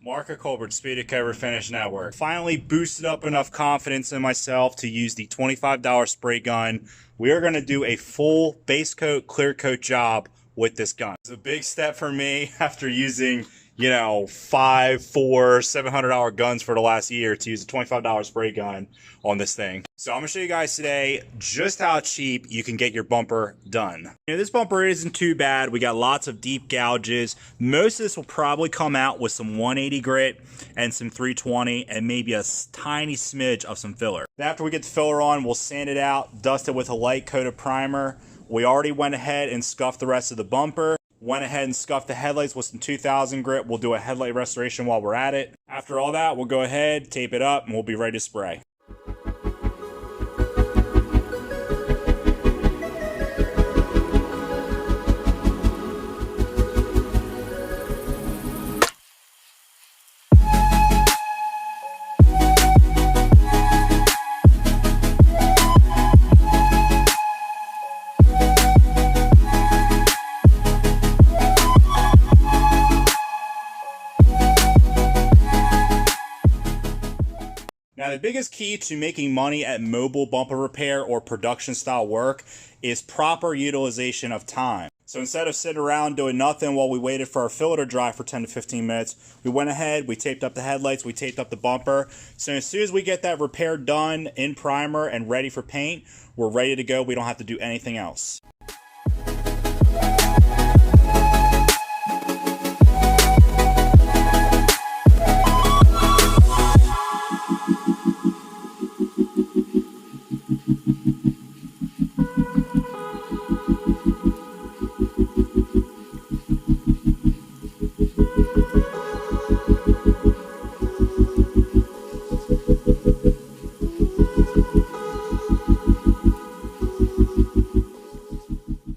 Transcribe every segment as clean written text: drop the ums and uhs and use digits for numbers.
Marco Colbert, BASECOAT Finish Network. Finally boosted up enough confidence in myself to use the $25 spray gun. We are going to do a full base coat, clear coat job with this gun. It's a big step for me after using, $5, $4, $700 guns for the last year to use a $25 spray gun on this thing. So I'm going to show you guys today just how cheap you can get your bumper done. This bumper isn't too bad. We got lots of deep gouges. Most of this will probably come out with some 180 grit and some 320 and maybe a tiny smidge of some filler. After we get the filler on, we'll sand it out, dust it with a light coat of primer. We already went ahead and scuffed the rest of the bumper. Went ahead and scuffed the headlights with some 2000 grit. We'll do a headlight restoration while we're at it. After all that, we'll go ahead, tape it up, and we'll be ready to spray. Now, the biggest key to making money at mobile bumper repair or production style work is proper utilization of time. So instead of sitting around doing nothing while we waited for our filler to dry for 10 to 15 minutes, we went ahead, we taped up the headlights, we taped up the bumper. So as soon as we get that repair done in primer and ready for paint, we're ready to go. We don't have to do anything else.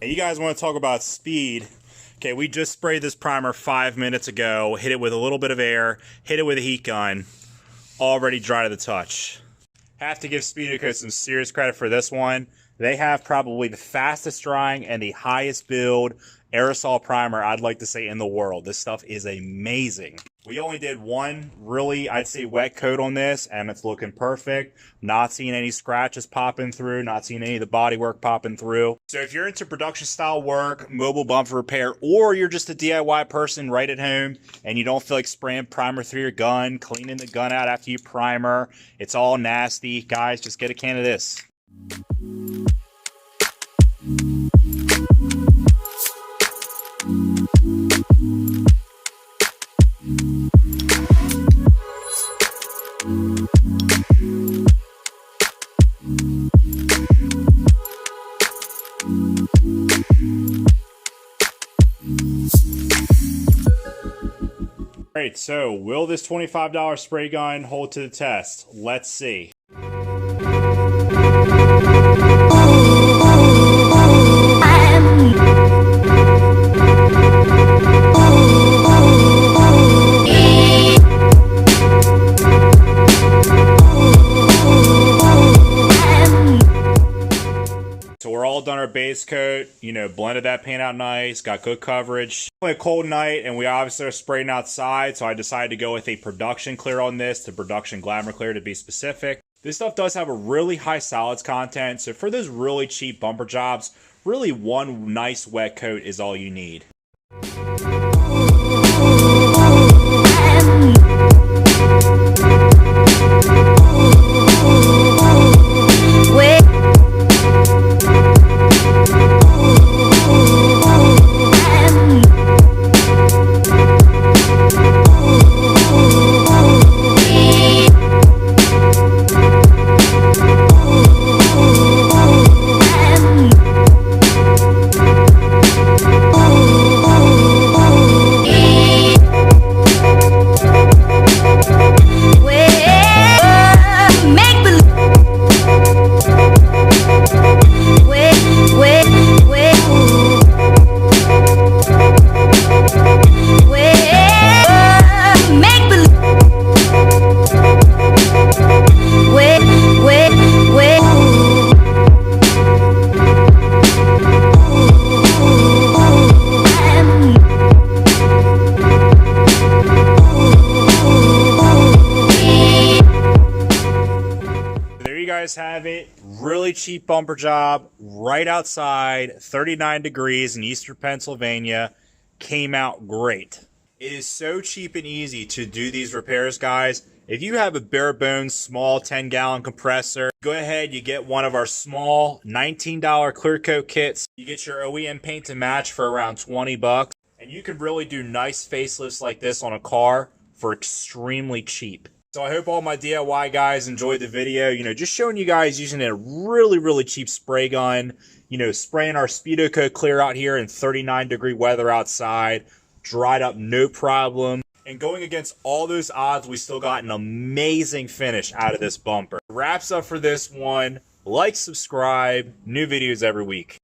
You guys want to talk about speed? Okay, we just sprayed this primer 5 minutes ago, hit it with a little bit of air, hit it with a heat gun, already dry to the touch. Have to give BASECOAT some serious credit for this one. They have probably the fastest drying and the highest build aerosol primer, I'd like to say, in the world. This stuff is amazing. We only did one really, I'd say, wet coat on this, and it's looking perfect. Not seeing any scratches popping through, not seeing any of the bodywork popping through. So if you're into production style work, mobile bumper repair, or you're just a DIY person right at home and you don't feel like spraying primer through your gun, cleaning the gun out after you primer, it's all nasty, guys, just get a can of this. Alright, so will this $25 spray gun hold to the test? Let's see. So we're all done our base coat, blended that paint out nice, got good coverage. A cold night, and we obviously are spraying outside, so I decided to go with a production clear on this, the production glamour clear to be specific. This stuff does have a really high solids content, so for those really cheap bumper jobs, really one nice wet coat is all you need. have it. Really cheap bumper job right outside, 39 degrees in Eastern Pennsylvania. Came out great. It is so cheap and easy to do these repairs, guys. If you have a bare bones small 10-gallon compressor, go ahead, you get one of our small $19 clear coat kits. You get your OEM paint to match for around 20 bucks. And you can really do nice facelifts like this on a car for extremely cheap. So I hope all my DIY guys enjoyed the video. Just showing you guys using a really cheap spray gun. Spraying our Speedo Coat Clear out here in 39-degree weather outside. Dried up no problem. And going against all those odds, we still got an amazing finish out of this bumper. Wraps up for this one. Like, subscribe. New videos every week.